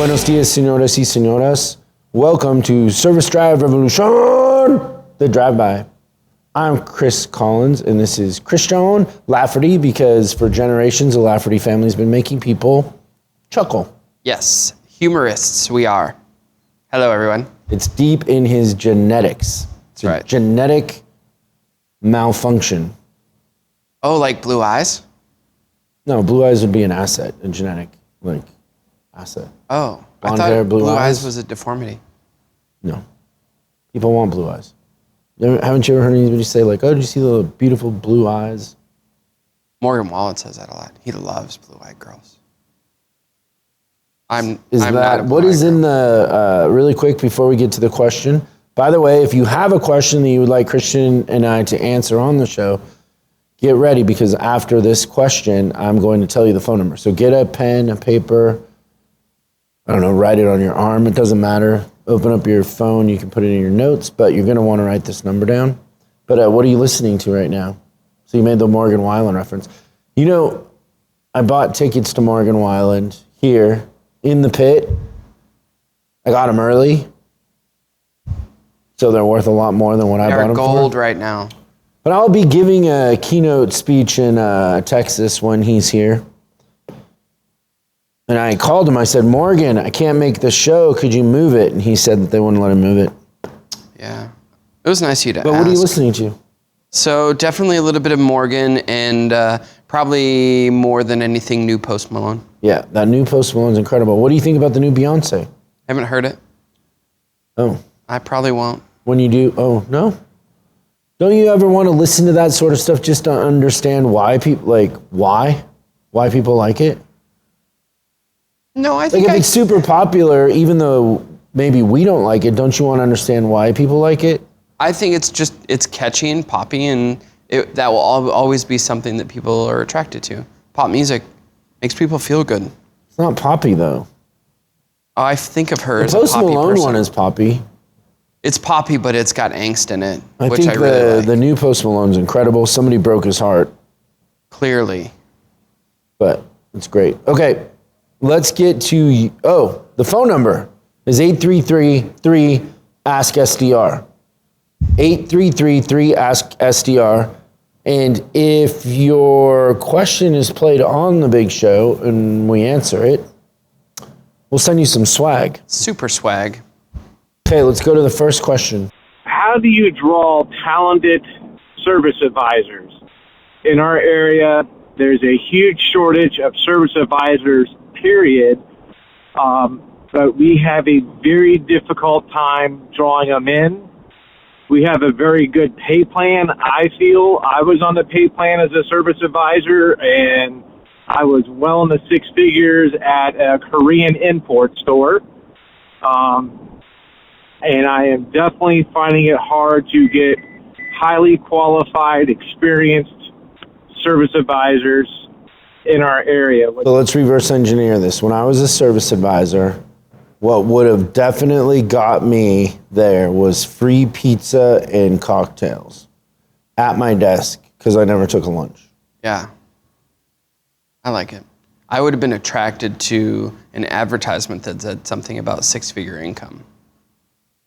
Buenos dias, señoras y señoras. Welcome to Service Drive Revolution, the drive-by. I'm Chris Collins, and this is Christian Lafferty, because for generations, the Lafferty family's been making people chuckle. Yes, humorists we are. Hello, everyone. It's deep in his genetics. It's right. Genetic malfunction. Oh, like blue eyes? No, blue eyes would be an asset, a genetic, asset. Oh, Blonde I thought hair, blue eyes was a deformity. No. People want blue eyes. Haven't you ever heard anybody say, oh, did you see the beautiful blue eyes? Morgan Wallen says that a lot. He loves blue-eyed girls. I'm not not a what is blue-eyed in the, really quick before we get to the question, by the way, if you have a question that you would like Christian and I to answer on the show, get ready, because after this question, I'm going to tell you the phone number. So get a pen, a paper, I don't know, write it on your arm. It doesn't matter. Open up your phone. You can put it in your notes, but you're going to want to write this number down. But what are you listening to right now? So you made the Morgan Wallen reference. You know, I bought tickets to Morgan Wallen here in the pit. I got them early, so they're worth a lot more than what I bought them for. They're gold right now. But I'll be giving a keynote speech in Texas when he's here. And I called him. I said, Morgan, I can't make the show. Could you move it? And he said that they wouldn't let him move it. Yeah. It was nice of you to ask. But what are you listening to? So definitely a little bit of Morgan, and probably more than anything, new Post Malone. Yeah, that new Post Malone's incredible. What do you think about the new Beyonce? Haven't heard it. Oh. I probably won't. When you do, oh, no? Don't you ever want to listen to that sort of stuff just to understand why people, why people like it? No, I think if it's super popular, even though maybe we don't like it, don't you want to understand why people like it? I think it's catchy and poppy, and that will always be something that people are attracted to. Pop music makes people feel good. It's not poppy, though. I think of her as a Post Malone person. The Post Malone one is poppy. It's poppy, but it's got angst in it, which think I really like. The new Post Malone's incredible. Somebody broke his heart. Clearly. But it's great. Okay, let's get to, the phone number is 833-3-ASK-SDR. 833-3-ASK-SDR. And if your question is played on the big show and we answer it, we'll send you some swag. Super swag. Okay, let's go to the first question. How do you draw talented service advisors? In our area, there's a huge shortage of service advisors, period. But we have a very difficult time drawing them in. We have a very good pay plan, I feel. I was on the pay plan as a service advisor, and I was well in the six figures at a Korean import store. And I am definitely finding it hard to get highly qualified, experienced service advisors in our area. So let's reverse engineer this. When I was a service advisor, what would have definitely got me there was free pizza and cocktails at my desk, because I never took a lunch. Yeah. I like it. I would have been attracted to an advertisement that said something about six-figure income.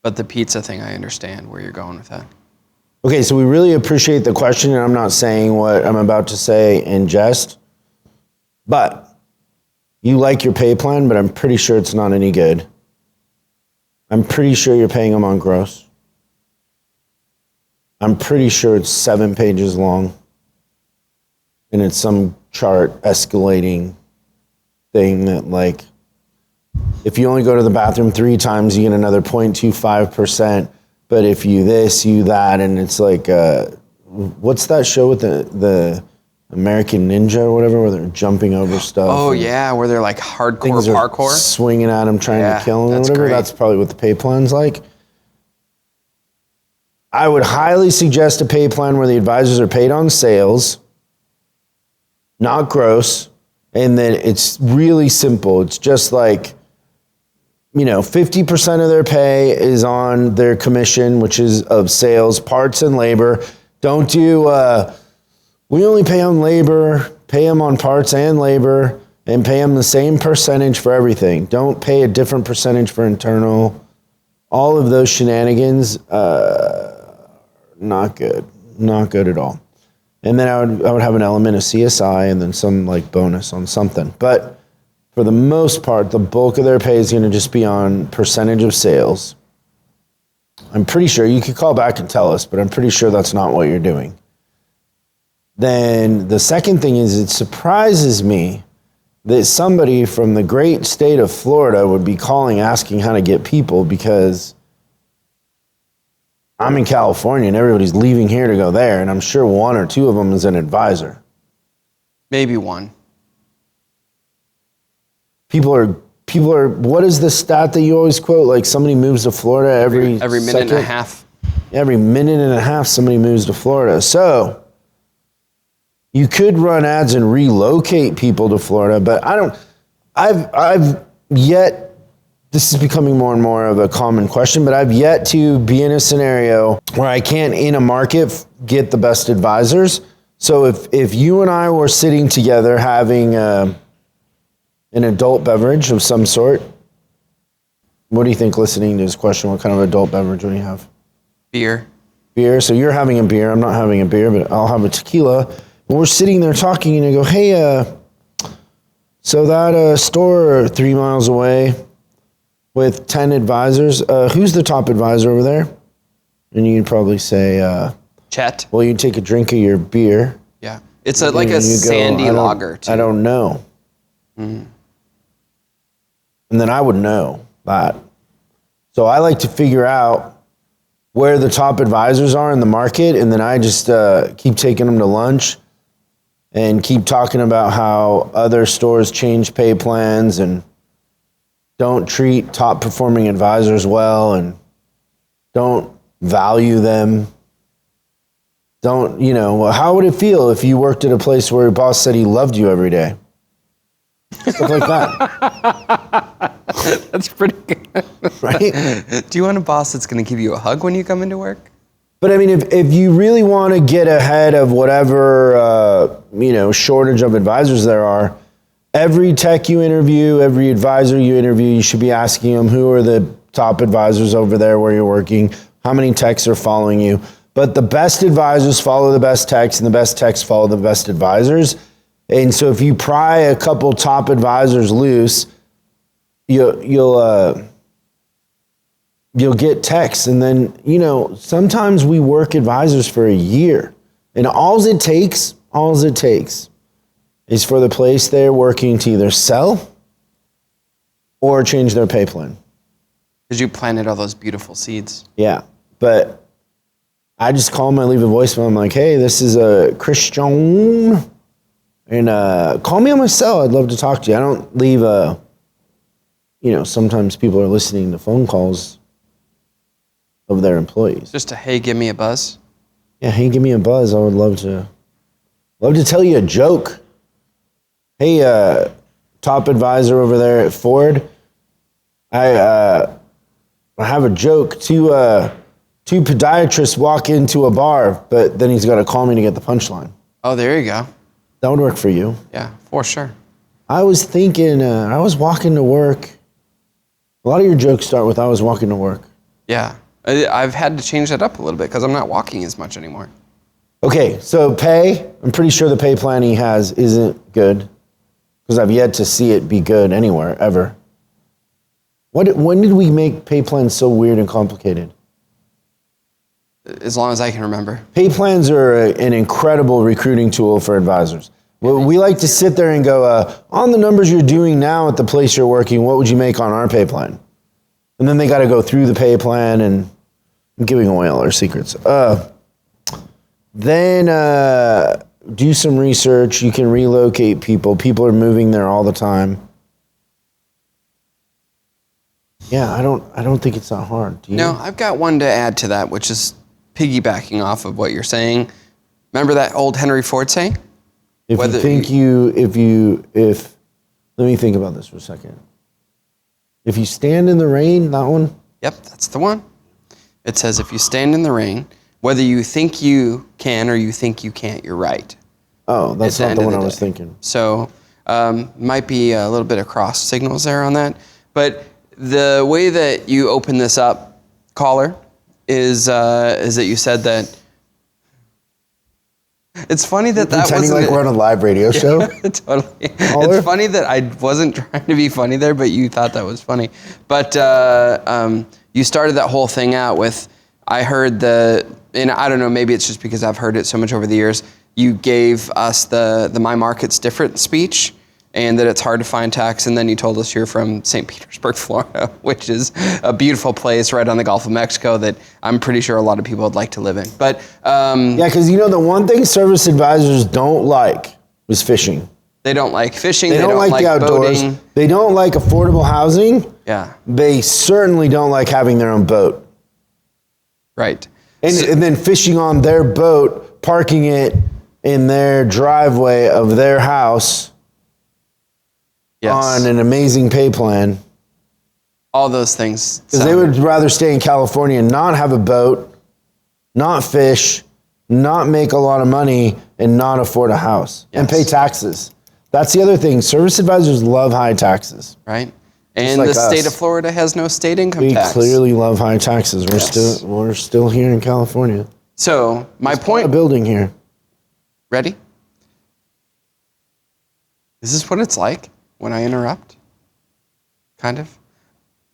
But the pizza thing, I understand where you're going with that. Okay, so we really appreciate the question, and I'm not saying what I'm about to say in jest, but you like your pay plan, but I'm pretty sure it's not any good. I'm pretty sure you're paying them on gross. I'm pretty sure it's 7 pages long, and it's some chart escalating thing that, if you only go to the bathroom 3 times, you get another 0.25%. But if you this, you that, and it's what's that show with the American Ninja or whatever, where they're jumping over stuff? Oh yeah, where they're hardcore parkour, swinging at them, trying to kill them, or whatever. Great. That's probably what the pay plan's like. I would highly suggest a pay plan where the advisors are paid on sales, not gross, and then it's really simple. It's just 50% of their pay is on their commission, which is of sales, parts, and labor. Don't do, we only pay on labor, pay them on parts and labor, and pay them the same percentage for everything. Don't pay a different percentage for internal. All of those shenanigans, not good. Not good at all. And then I would have an element of CSI and then some like bonus on something. But for the most part, the bulk of their pay is going to just be on percentage of sales. I'm pretty sure, you could call back and tell us, but I'm pretty sure that's not what you're doing. Then the second thing is, it surprises me that somebody from the great state of Florida would be calling asking how to get people, because I'm in California and everybody's leaving here to go there, and I'm sure one or two of them is an advisor. Maybe one. People are, what is the stat that you always quote? Like somebody moves to Florida every minute and a half. Every minute and a half somebody moves to Florida. So you could run ads and relocate people to Florida, but I've yet, this is becoming more and more of a common question, but I've yet to be in a scenario where I can't, in a market, get the best advisors. So if you and I were sitting together having an adult beverage of some sort, what do you think, listening to this question? What kind of adult beverage would you have? Beer. Beer. So you're having a beer. I'm not having a beer, but I'll have a tequila. And we're sitting there talking, and I go, hey, so that store 3 miles away with 10 advisors, who's the top advisor over there? And you'd probably say, Chet. Well, you take a drink of your beer. Yeah. It's like a sandy lager, too. I don't know. And then I would know that. So I like to figure out where the top advisors are in the market, and then I just keep taking them to lunch and keep talking about how other stores change pay plans and don't treat top performing advisors well and don't value them. Don't, how would it feel if you worked at a place where your boss said he loved you every day? Stuff like that. That's pretty good. Right? Do you want a boss that's going to give you a hug when you come into work? But I mean, if you really want to get ahead of whatever, shortage of advisors there are, every tech you interview, every advisor you interview, you should be asking them, who are the top advisors over there where you're working? How many techs are following you? But the best advisors follow the best techs, and the best techs follow the best advisors. And so if you pry a couple top advisors loose, you'll get texts. And then, sometimes we work advisors for a year, and all it takes is for the place they're working to either sell or change their pay plan. Because you planted all those beautiful seeds. Yeah, but I just call them, I leave a voicemail. I'm like, hey, this is a Christian, and call me on my cell. I'd love to talk to you. I don't leave sometimes people are listening to phone calls of their employees. Just a, hey, give me a buzz. Yeah, hey, give me a buzz. I would love to tell you a joke. Hey, top advisor over there at Ford, I have a joke. Two podiatrists walk into a bar, but then he's got to call me to get the punchline. Oh, there you go. That would work for you. Yeah, for sure. I was thinking, I was walking to work. A lot of your jokes start with, I was walking to work. Yeah. I've had to change that up a little bit because I'm not walking as much anymore. Okay, so pay, I'm pretty sure the pay plan he has isn't good, because I've yet to see it be good anywhere, ever. When did we make pay plans so weird and complicated? As long as I can remember. Pay plans are an incredible recruiting tool for advisors. Well, we like to sit there and go, on the numbers you're doing now at the place you're working, what would you make on our pay plan? And then they got to go through the pay plan, and I'm giving away all our secrets. Then do some research. You can relocate people. People are moving there all the time. Yeah, I don't think it's that hard. Do you? No, I've got one to add to that, which is piggybacking off of what you're saying. Remember that old Henry Ford saying? Let me think about this for a second. If you stand in the rain, that one? Yep, that's the one. It says, if you stand in the rain, whether you think you can or you think you can't, you're right. Oh, that's not the one I was thinking. So Might be a little bit of cross signals there on that. But the way that you open this up, caller, is that you said that. It's funny that that Pretending wasn't like we're on a live radio show. Totally. It's funny that I wasn't trying to be funny there, but you thought that was funny. But you started that whole thing out with, I heard and I don't know, maybe it's just because I've heard it so much over the years, you gave us the My Market's Different speech, and that it's hard to find tax, and then you told us you're from St. Petersburg, Florida, which is a beautiful place right on the Gulf of Mexico that I'm pretty sure a lot of people would like to live in. But yeah, because the one thing service advisors don't like is fishing. they don't like fishing. They don't like the outdoors. Boating. They don't like affordable housing. Yeah. They certainly don't like having their own boat. Right. And then fishing on their boat, parking it in their driveway of their house. Yes. On an amazing pay plan. All those things. Because they would rather stay in California and not have a boat, not fish, not make a lot of money, and not afford a house. Yes. And pay taxes. That's the other thing. Service advisors love high taxes. Right. And like the state us. of Florida has no state income We tax. clearly love high taxes. We're still here in California. So my A point. building here. Ready? Is this what it's like when I interrupt? Kind of.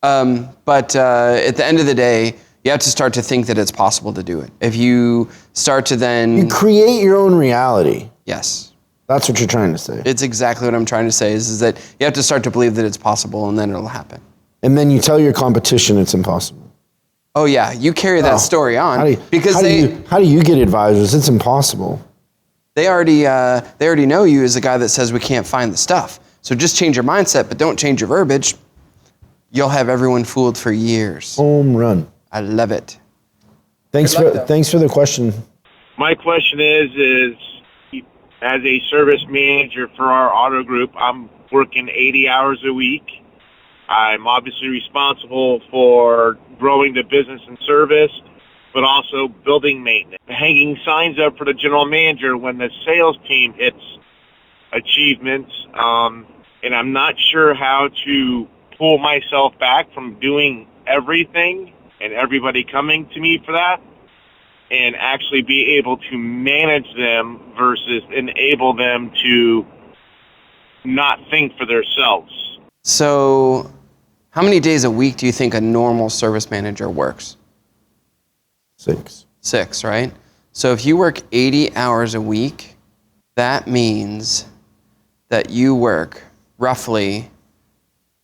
But at the end of the day, you have to start to think that it's possible to do it. If you start to then... You create your own reality. Yes. That's what you're trying to say. It's exactly what I'm trying to say, is that you have to start to believe that it's possible, and then it'll happen. And then you tell your competition it's impossible. Oh, yeah. You carry that story on. How do you get advisors? It's impossible. They already know you as the guy that says we can't find the stuff. So just change your mindset, but don't change your verbiage. You'll have everyone fooled for years. Home run. I love it. Thanks for the question. My question is as a service manager for our auto group, I'm working 80 hours a week. I'm obviously responsible for growing the business and service, but also building maintenance. Hanging signs up for the general manager when the sales team hits achievements, and I'm not sure how to pull myself back from doing everything and everybody coming to me for that, and actually be able to manage them versus enable them to not think for themselves. So how many days a week do you think a normal service manager works? 6. 6, right? So if you work 80 hours a week, that means that you work roughly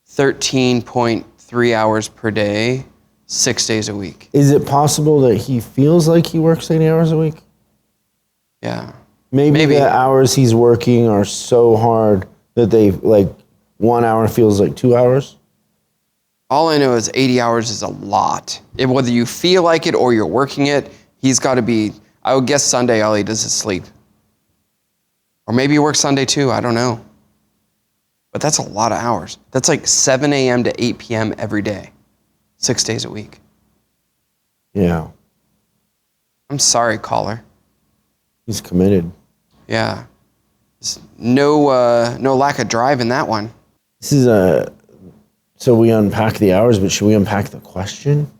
13.3 hours per day, 6 days a week. Is it possible that he feels like he works 80 hours a week? Yeah. Maybe the hours he's working are so hard that 1 hour feels like 2 hours? All I know is 80 hours is a lot. Whether you feel like it or you're working it, he's got to be, I would guess Sunday all he does is sleep. Or maybe he works Sunday too, I don't know. But that's a lot of hours. That's like 7 a.m. to 8 p.m. every day, 6 days a week. Yeah. I'm sorry, caller. He's committed. Yeah. There's no lack of drive in that one. This is so we unpack the hours, but should we unpack the question?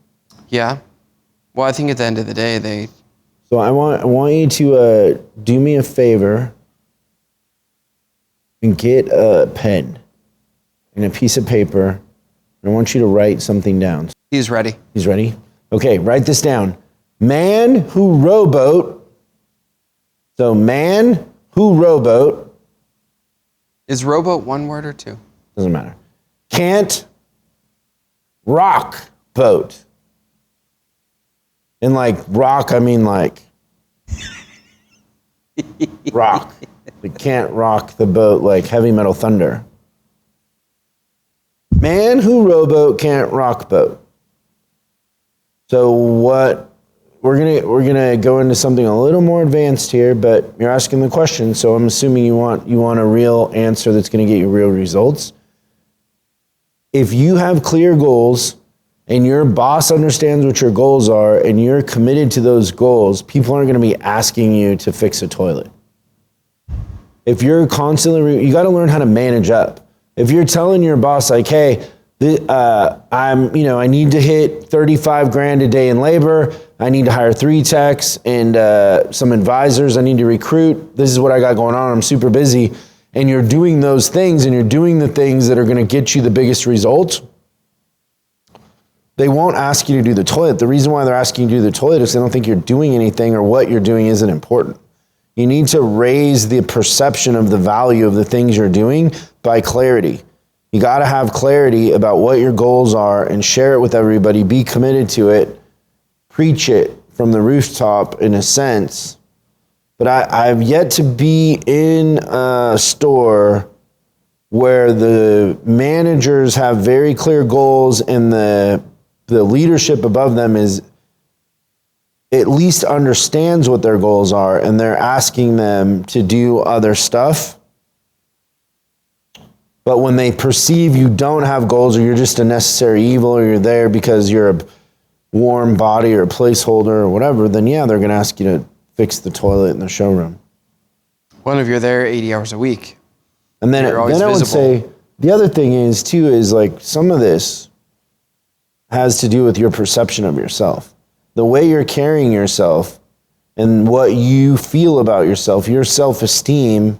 Yeah. Well, I think at the end of the day, So I want you to do me a favor and get a pen and a piece of paper. And I want you to write something down. He's ready. He's ready? Okay, write this down. Man who rowboat. So man who rowboat. Is rowboat one word or two? Doesn't matter. Can't rock boat. And rock, I mean rock. We can't rock the boat like Heavy Metal Thunder. Man who rowboat can't rock boat. So what we're gonna go into something a little more advanced here, but you're asking the question, so I'm assuming you want a real answer that's gonna get you real results. If you have clear goals and your boss understands what your goals are and you're committed to those goals, people aren't gonna be asking you to fix a toilet. if you're constantly, you got to learn how to manage up. If you're telling your boss like, hey, I need to hit 35 grand a day in labor. I need to hire 3 techs and some advisors. I need to recruit. This is what I got going on. I'm super busy. And you're doing those things and you're doing the things that are going to get you the biggest results. They won't ask you to do the toilet. The reason why they're asking you to do the toilet is they don't think you're doing anything or what you're doing isn't important. You need to raise the perception of the value of the things you're doing by clarity. You got to have clarity about what your goals are and share it with everybody. Be committed to it. Preach it from the rooftop in a sense. But I've yet to be in a store where the managers have very clear goals and the leadership above them is at least understands what their goals are and they're asking them to do other stuff. But when they perceive you don't have goals or you're just a necessary evil or you're there because you're a warm body or a placeholder or whatever, then yeah, they're going to ask you to fix the toilet in the showroom. Well, if you're there 80 hours a week, and then I would say the other thing is too is like some of this has to do with your perception of yourself. The way you're carrying yourself and what you feel about yourself, your self-esteem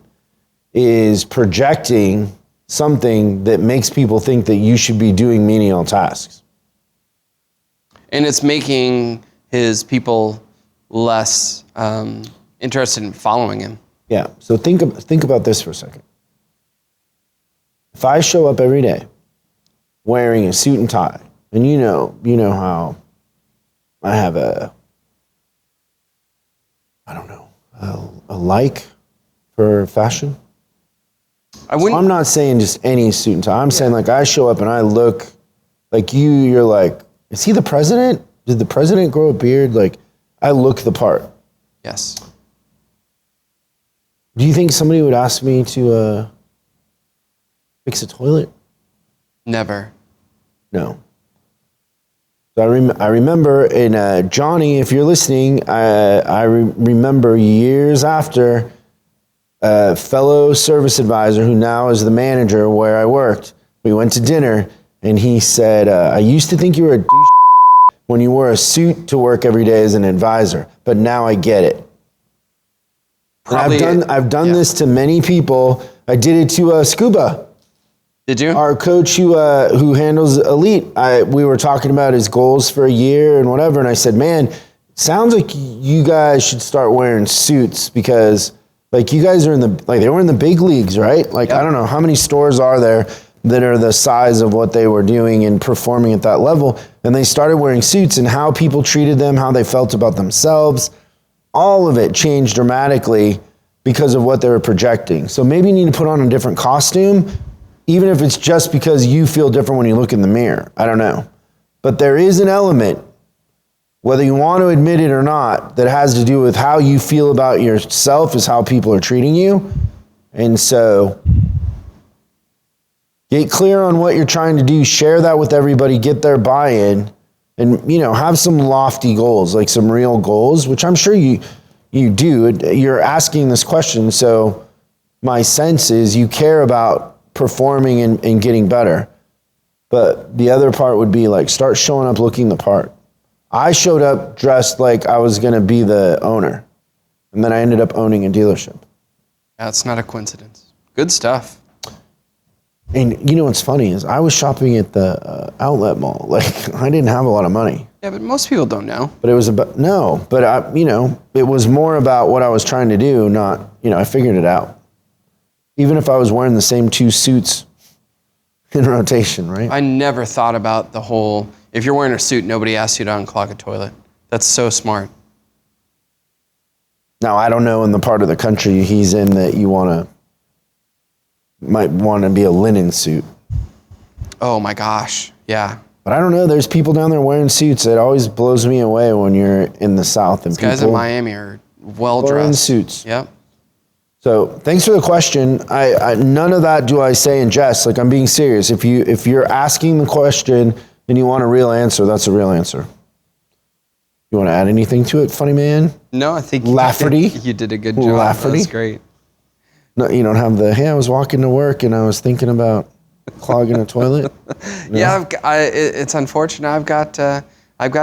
is projecting something that makes people think that you should be doing menial tasks. And it's making his people less interested in following him. Yeah, so think about this for a second. If I show up every day wearing a suit and tie, and you know how I have a like for fashion. I'm not saying just any suit and tie. I'm saying like I show up and I look like you're like, is he the president? Did the president grow a beard? Like I look the part. Yes. Do you think somebody would ask me to fix a toilet? Never. No. So I remember in Johnny, if you're listening, I remember years after a fellow service advisor who now is the manager where I worked, we went to dinner and he said, I used to think you were a douche when you wore a suit to work every day as an advisor, but now I get it. I've done this to many people. I did it to Scuba. Did you? Our coach who handles Elite, we were talking about his goals for a year and whatever, and I said, man, it sounds like you guys should start wearing suits because like you guys are they were in the big leagues, right? Like yep. I don't know how many stores are there that are the size of what they were doing and performing at that level, and they started wearing suits and how people treated them, how they felt about themselves, all of it changed dramatically because of what they were projecting. So maybe you need to put on a different costume, even if it's just because you feel different when you look in the mirror. I don't know. But there is an element, whether you want to admit it or not, that has to do with how you feel about yourself is how people are treating you. And so get clear on what you're trying to do, share that with everybody, get their buy-in, and have some lofty goals, like some real goals, which I'm sure you do. You're asking this question, so my sense is you care about performing and getting better. But the other part would be like start showing up looking the part. I showed up dressed like I was going to be the owner, and then I ended up owning a dealership. That's not a coincidence. Good stuff. And what's funny is I was shopping at the outlet mall. Like I didn't have a lot of money. Yeah, but most people don't know. But it was it was more about what I was trying to do, not, I figured it out. Even if I was wearing the same 2 suits in rotation, right? I never thought about the whole, if you're wearing a suit, nobody asks you to unclog a toilet. That's so smart. Now, I don't know in the part of the country he's in that you might want to be a linen suit. Oh my gosh, yeah. But I don't know, there's people down there wearing suits. It always blows me away when you're in the South. And guys in Miami are well-dressed. Wearing suits. Yep. So thanks for the question. I none of that do I say in jest. Like I'm being serious. If you're asking the question and you want a real answer, that's a real answer. You want to add anything to it, funny man? No, I think Lafferty? you did a good job. Lafferty? That's great. No, you don't have the, hey, I was walking to work and I was thinking about clogging a toilet. No? Yeah, it's unfortunate. I've got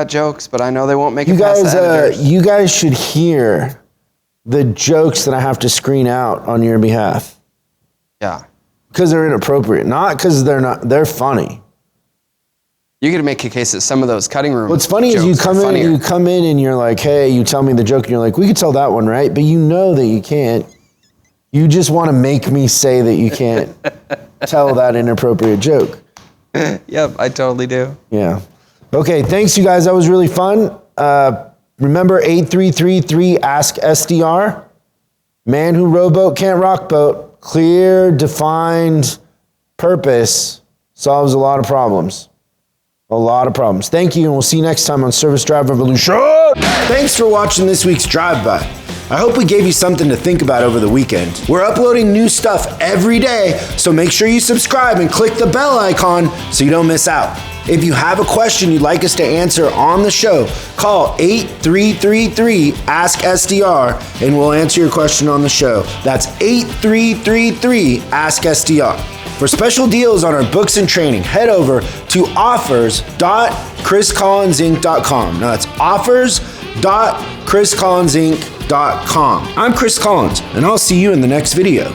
jokes, but I know they won't make it guys, past the editors. you guys should hear the jokes that I have to screen out on your behalf. Yeah. Because they're inappropriate, not because they're funny. You could make a case that some of those cutting room. What's funny is you come in and you're like, hey, you tell me the joke and you're like, we could tell that one, right? But you know that you can't. You just want to make me say that you can't tell that inappropriate joke. Yep, I totally do. Yeah. Okay, thanks you guys. That was really fun. Remember 8333 Ask SDR. Man who rowboat can't rock boat. Clear, defined purpose solves a lot of problems. A lot of problems. Thank you, and we'll see you next time on Service Drive Revolution. Thanks for watching this week's Drive-By. I hope we gave you something to think about over the weekend. We're uploading new stuff every day, so make sure you subscribe and click the bell icon so you don't miss out. If you have a question you'd like us to answer on the show, call 8333 Ask SDR and we'll answer your question on the show. That's 8333 Ask SDR. For special deals on our books and training, head over to offers.chriscollinsinc.com. Now that's offers.chriscollinsinc.com. I'm Chris Collins, and I'll see you in the next video.